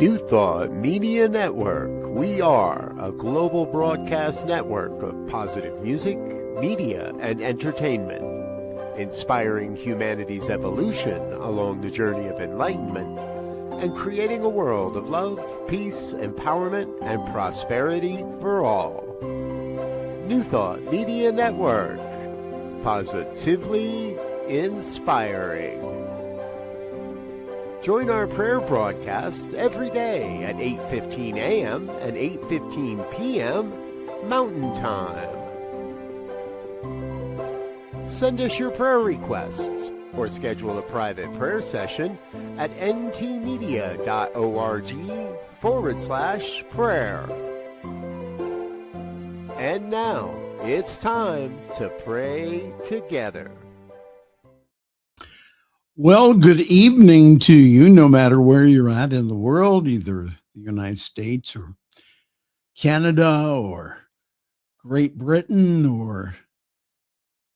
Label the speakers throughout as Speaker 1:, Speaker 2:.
Speaker 1: New Thought Media Network. We are a global broadcast network of positive music, media, and entertainment, inspiring humanity's evolution along the journey of enlightenment and creating a world of love, peace, empowerment, and prosperity for all. New Thought Media Network. Positively inspiring. Join our prayer broadcast every day at 8:15 a.m. and 8:15 p.m. Mountain Time. Send us your prayer requests or schedule a private prayer session at ntmedia.org/prayer. And now, it's time to pray together.
Speaker 2: Well, good evening to you, no matter where you're at in the world, either the United States or Canada or Great Britain or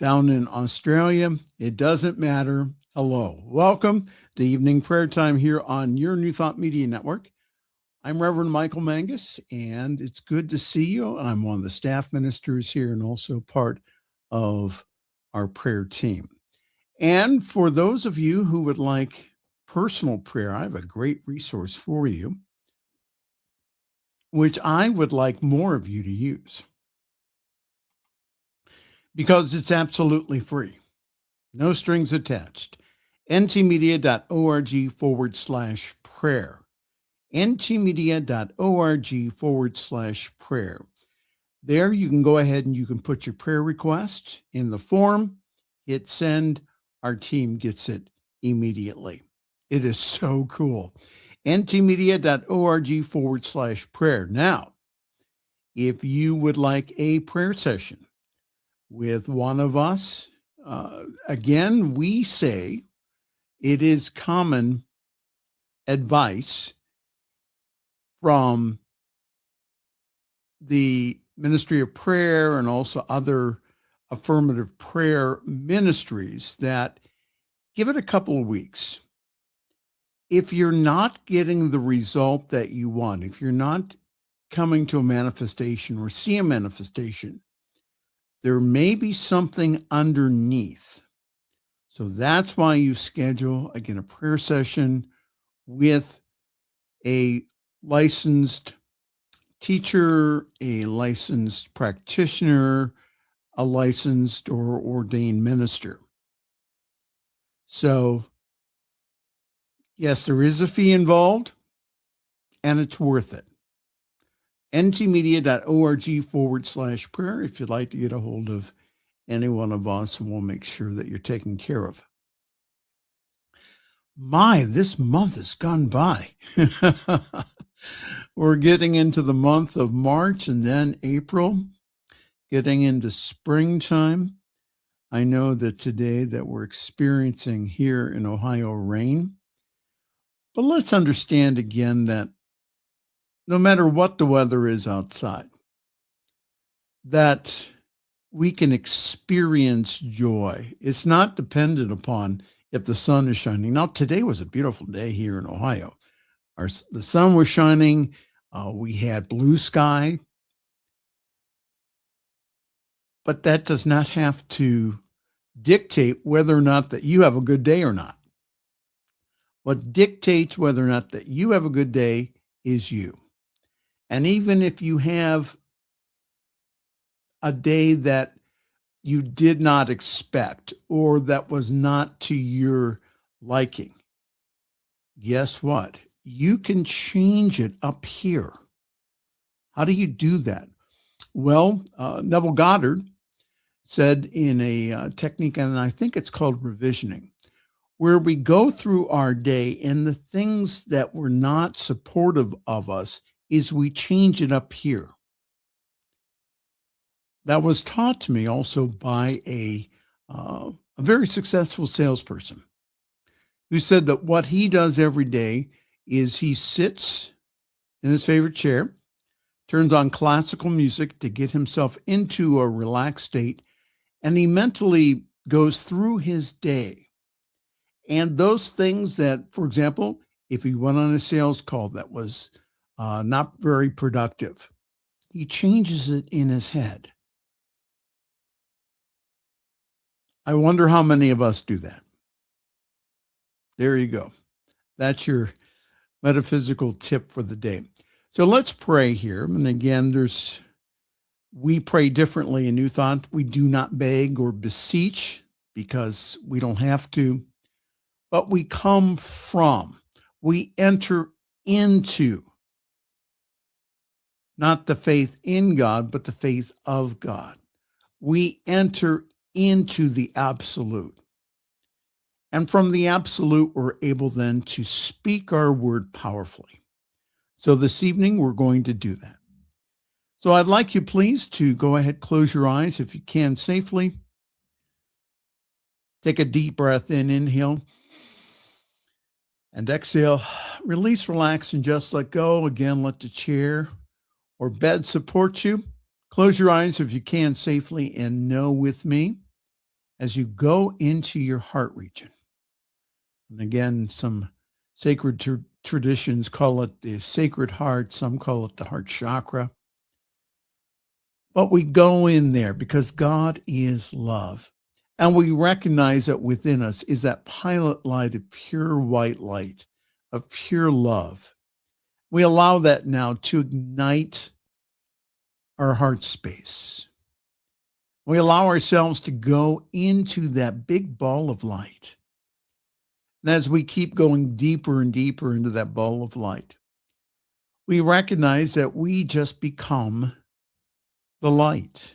Speaker 2: down in Australia. It doesn't matter. Hello. Welcome to Evening Prayer Time here on your New Thought Media Network. I'm Reverend Michael Mangus, and it's good to see you. I'm one of the staff ministers here and also part of our prayer team. And for those of you who would like personal prayer, I have a great resource for you, which I would like more of you to use because it's absolutely free. No strings attached. ntmedia.org/prayer. ntmedia.org/prayer. There you can go ahead and you can put your prayer request in the form, hit send. Our team gets it immediately. It is so cool. ntmedia.org/prayer. Now, if you would like a prayer session with one of us, again, we say it is common advice from the Ministry of Prayer and also other affirmative prayer ministries that give it a couple of weeks. If you're not getting the result that you want, if you're not coming to a manifestation or see a manifestation, there may be something underneath. So that's why you schedule, again, a prayer session with a licensed teacher, a licensed practitioner, a licensed or ordained minister. So, yes, there is a fee involved, and it's worth it. ntmedia.org/prayer if you'd like to get a hold of any one of us, and we'll make sure that you're taken care of. This month has gone by. We're getting into the month of March and then April. Getting into springtime. I know that today that we're experiencing here in Ohio rain, but let's understand again that no matter what the weather is outside, that we can experience joy. It's not dependent upon if the sun is shining. Now, today was a beautiful day here in Ohio. The sun was shining. We had blue sky. But that does not have to dictate whether or not that you have a good day or not. What dictates whether or not that you have a good day is you. And even if you have a day that you did not expect or that was not to your liking, guess what? You can change it up here. How do you do that? Well, Neville Goddard said in a technique, and I think it's called revisioning, where we go through our day and the things that were not supportive of us is we change it up here. That was taught to me also by a very successful salesperson who said that what he does every day is he sits in his favorite chair, turns on classical music to get himself into a relaxed state, and he mentally goes through his day. And those things that, for example, if he went on a sales call that was not very productive, he changes it in his head. I wonder how many of us do that. There you go. That's your metaphysical tip for the day. So let's pray here. And again, we pray differently in New Thought. We do not beg or beseech because we don't have to, but we come from, we enter into not the faith in God, but the faith of God. We enter into the absolute. And from the absolute, we're able then to speak our word powerfully. So this evening, we're going to do that. So I'd like you, please, to go ahead, close your eyes if you can safely. Take a deep breath in, inhale, and exhale. Release, relax, and just let go. Again, let the chair or bed support you. Close your eyes if you can safely and know with me as you go into your heart region. And again, some sacred traditions call it the sacred heart. Some call it the heart chakra. But we go in there because God is love. And we recognize that within us is that pilot light of pure white light, of pure love. We allow that now to ignite our heart space. We allow ourselves to go into that big ball of light. And as we keep going deeper and deeper into that ball of light, we recognize that we just become the light.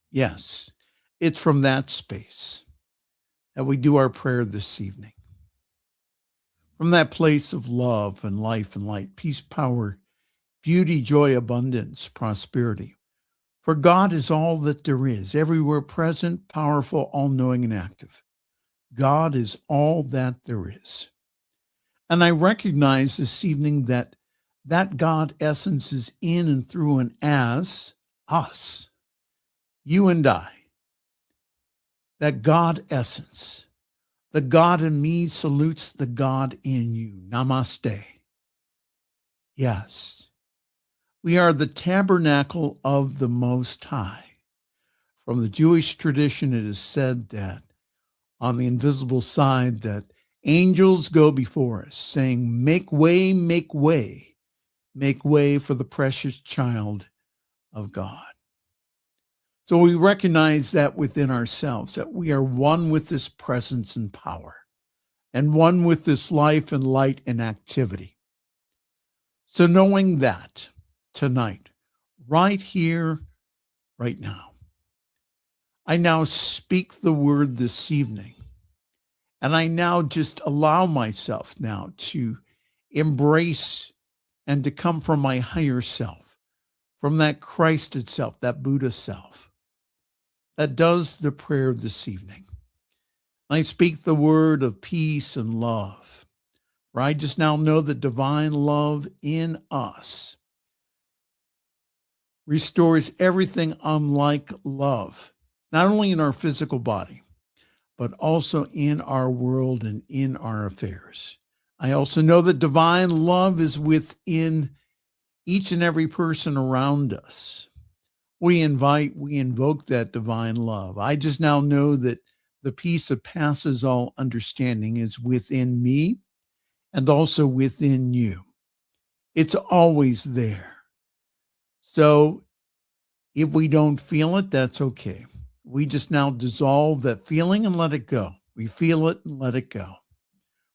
Speaker 2: Yes, it's from that space that we do our prayer this evening. From that place of love and life and light, peace, power, beauty, joy, abundance, prosperity. For God is all that there is, everywhere present, powerful, all-knowing, and active. God is all that there is. And I recognize this evening that God essence is in and through and as us, you and I. That God essence, the God in me salutes the God in you. Namaste. Yes, we are the tabernacle of the Most High. From the Jewish tradition, it is said that on the invisible side that angels go before us saying, make way, make way, make way for the precious child of God. So we recognize that within ourselves, that we are one with this presence and power and one with this life and light and activity. So knowing that tonight, right here, right now, I now speak the word this evening. And I now just allow myself now to embrace and to come from my higher self, from that Christ itself, that Buddha self, that does the prayer this evening. I speak the word of peace and love, for I just now know that divine love in us restores everything unlike love, not only in our physical body, but also in our world and in our affairs. I also know that divine love is within each and every person around us. We invoke that divine love. I just now know that the peace that passes all understanding is within me and also within you. It's always there. So if we don't feel it, that's okay. We just now dissolve that feeling and let it go. We feel it and let it go.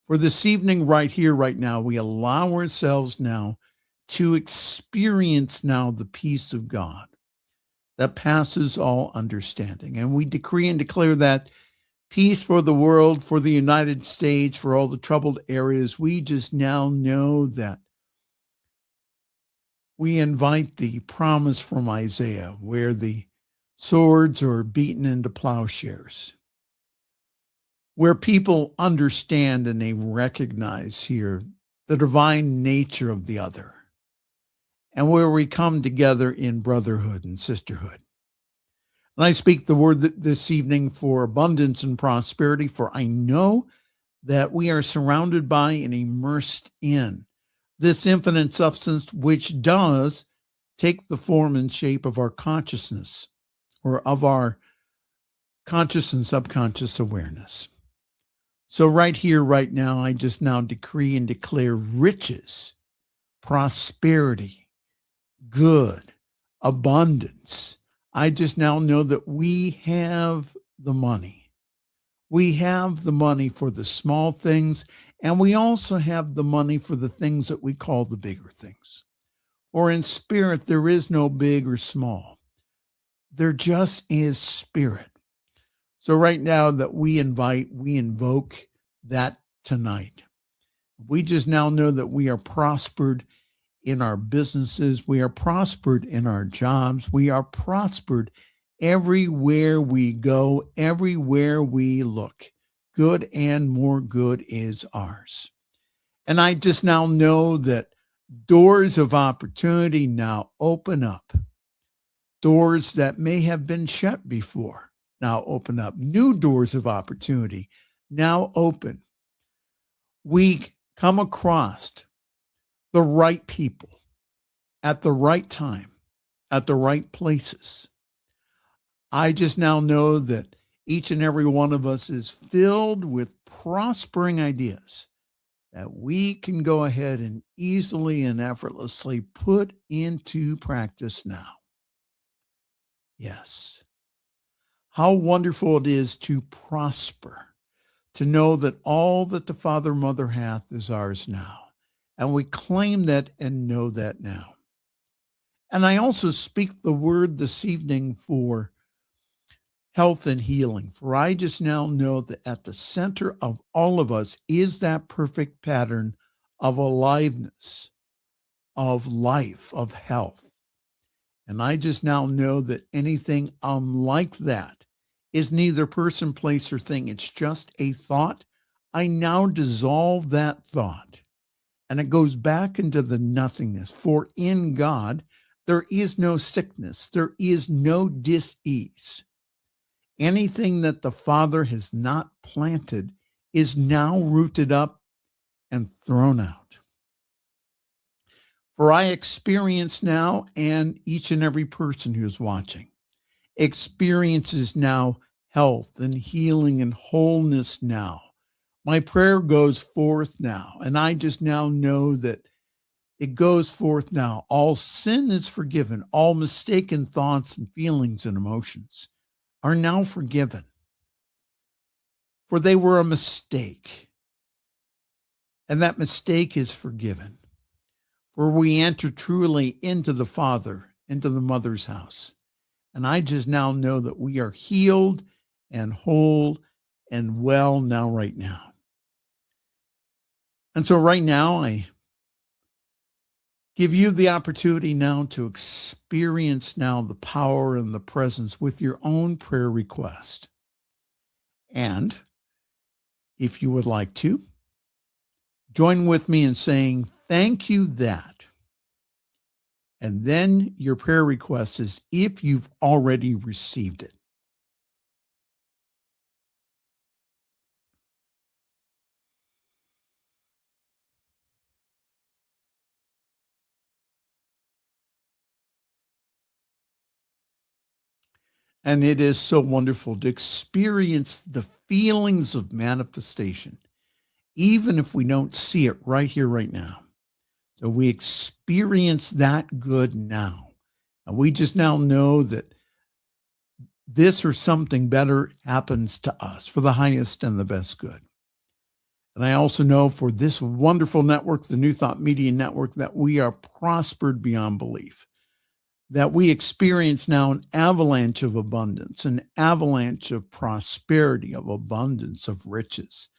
Speaker 2: For this evening, right here, right now, we allow ourselves now to experience now the peace of God that passes all understanding. And we decree and declare that peace for the world, for the United States, for all the troubled areas. We just now know that we invite the promise from Isaiah where the swords are beaten into plowshares, where people understand and they recognize here the divine nature of the other, and where we come together in brotherhood and sisterhood. And I speak the word this evening for abundance and prosperity, for I know that we are surrounded by and immersed in this infinite substance, which does take the form and shape of our consciousness or of our conscious and subconscious awareness. So right here, right now, I just now decree and declare riches, prosperity, good, abundance. I just now know that we have the money. We have the money for the small things, and we also have the money for the things that we call the bigger things. Or in spirit, there is no big or small. There just is spirit. So right now that we invoke that tonight. We just now know that we are prospered in our businesses. We are prospered in our jobs. We are prospered everywhere we go, everywhere we look. Good and more good is ours. And I just now know that doors of opportunity now open up. Doors that may have been shut before now open up. New doors of opportunity now open. We come across the right people at the right time, at the right places. I just now know that each and every one of us is filled with prospering ideas that we can go ahead and easily and effortlessly put into practice now. Yes. How wonderful it is to prosper, to know that all that the Father, Mother hath is ours now. And we claim that and know that now. And I also speak the word this evening for health and healing, for I just now know that at the center of all of us is that perfect pattern of aliveness, of life, of health. And I just now know that anything unlike that is neither person, place, or thing. It's just a thought. I now dissolve that thought, and it goes back into the nothingness. For in God, there is no sickness. There is no dis-ease. Anything that the Father has not planted is now rooted up and thrown out. For I experience now, and each and every person who is watching experiences now health and healing and wholeness now. My prayer goes forth now, and I just now know that it goes forth now. All sin is forgiven. All mistaken thoughts and feelings and emotions are now forgiven. For they were a mistake, and that mistake is forgiven. For we enter truly into the Father, into the Mother's house. And I just now know that we are healed and whole and well now, right now. And so right now, I give you the opportunity now to experience now the power and the presence with your own prayer request. And if you would like to, join with me in saying, thank you that. And then your prayer request is if you've already received it. And it is so wonderful to experience the feelings of manifestation, even if we don't see it right here, right now. So we experience that good now. And we just now know that this or something better happens to us for the highest and the best good. And I also know for this wonderful network, the New Thought Media Network, that we are prospered beyond belief, that we experience now an avalanche of abundance, an avalanche of prosperity, of abundance, of riches,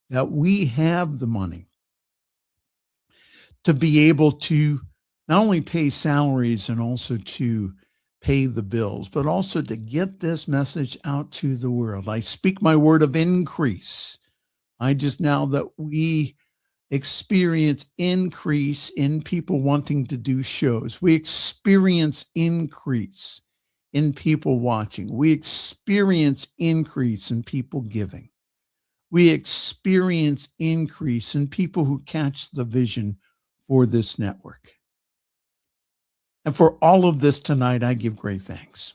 Speaker 2: that we have the money to be able to not only pay salaries and also to pay the bills, but also to get this message out to the world. I speak my word of increase. I just now that we experience increase in people wanting to do shows. We experience increase in people watching. We experience increase in people giving. we experience increase in people who catch the vision for this network. And for all of this tonight, I give great thanks,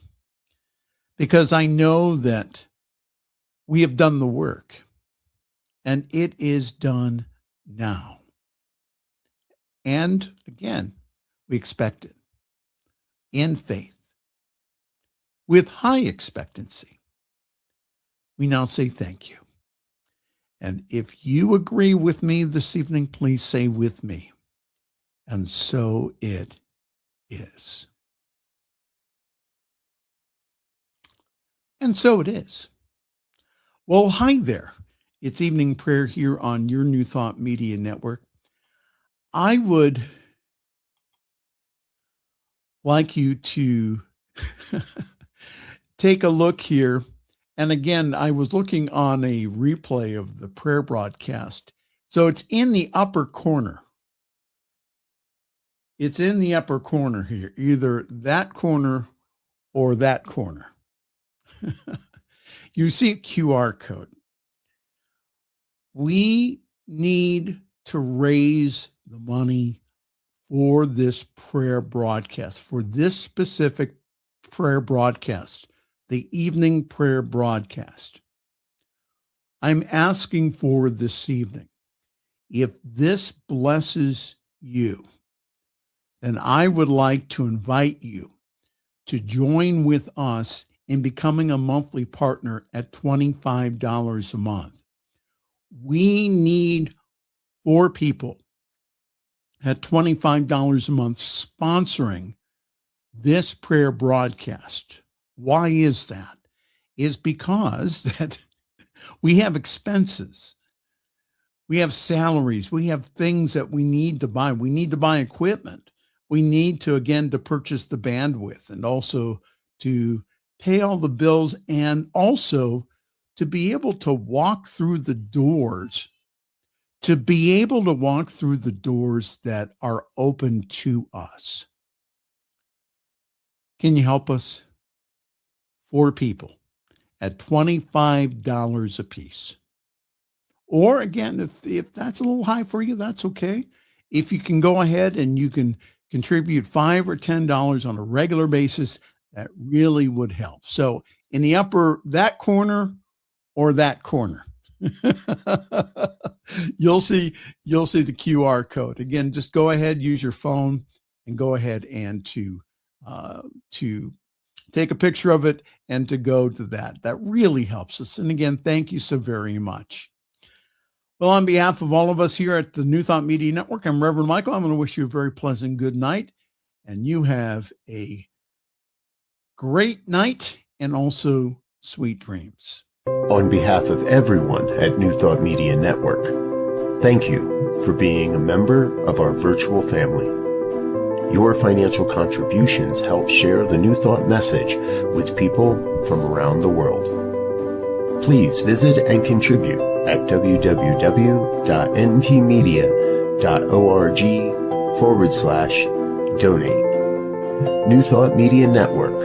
Speaker 2: because I know that we have done the work, and it is done now. And again, we expect it in faith, with high expectancy. We now say thank you. And if you agree with me this evening, please say with me, and so it is. And so it is. Well, hi there. It's evening prayer here on your New Thought Media Network. I would like you to take a look here. And again, I was looking on a replay of the prayer broadcast. So it's in the upper corner. It's in the upper corner here, either that corner or that corner. You see a QR code. We need to raise the money for this prayer broadcast, for this specific prayer broadcast, the evening prayer broadcast. I'm asking for this evening, if this blesses you, then I would like to invite you to join with us in becoming a monthly partner at $25 a month. We need 4 people at $25 a month sponsoring this prayer broadcast. Why is that? Is because that we have expenses. We have salaries. We have things that we need to buy. We need to buy equipment. We need to, again, to purchase the bandwidth, and also to pay all the bills, and also to be able to walk through the doors, that are open to us. Can you help us? 4 people at $25 a piece. Or again, if that's a little high for you, that's okay. If you can go ahead and you can contribute $5 or $10 on a regular basis, that really would help. So in the upper, that corner or that corner, you'll see the QR code. Again, just go ahead, use your phone, and go ahead and to take a picture of it and to go to that. That really helps us. And again, thank you so very much. Well, on behalf of all of us here at the New Thought Media Network, I'm Reverend Michael. I'm going to wish you a very pleasant good night, and you have a great night and also sweet dreams.
Speaker 1: On behalf of everyone at New Thought Media Network, thank you for being a member of our virtual family. Your financial contributions help share the New Thought message with people from around the world. Please visit and contribute at www.ntmedia.org/donate. New Thought Media Network,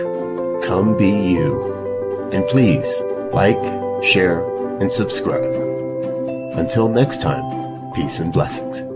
Speaker 1: come be you. And please like, share, and subscribe. Until next time, peace and blessings.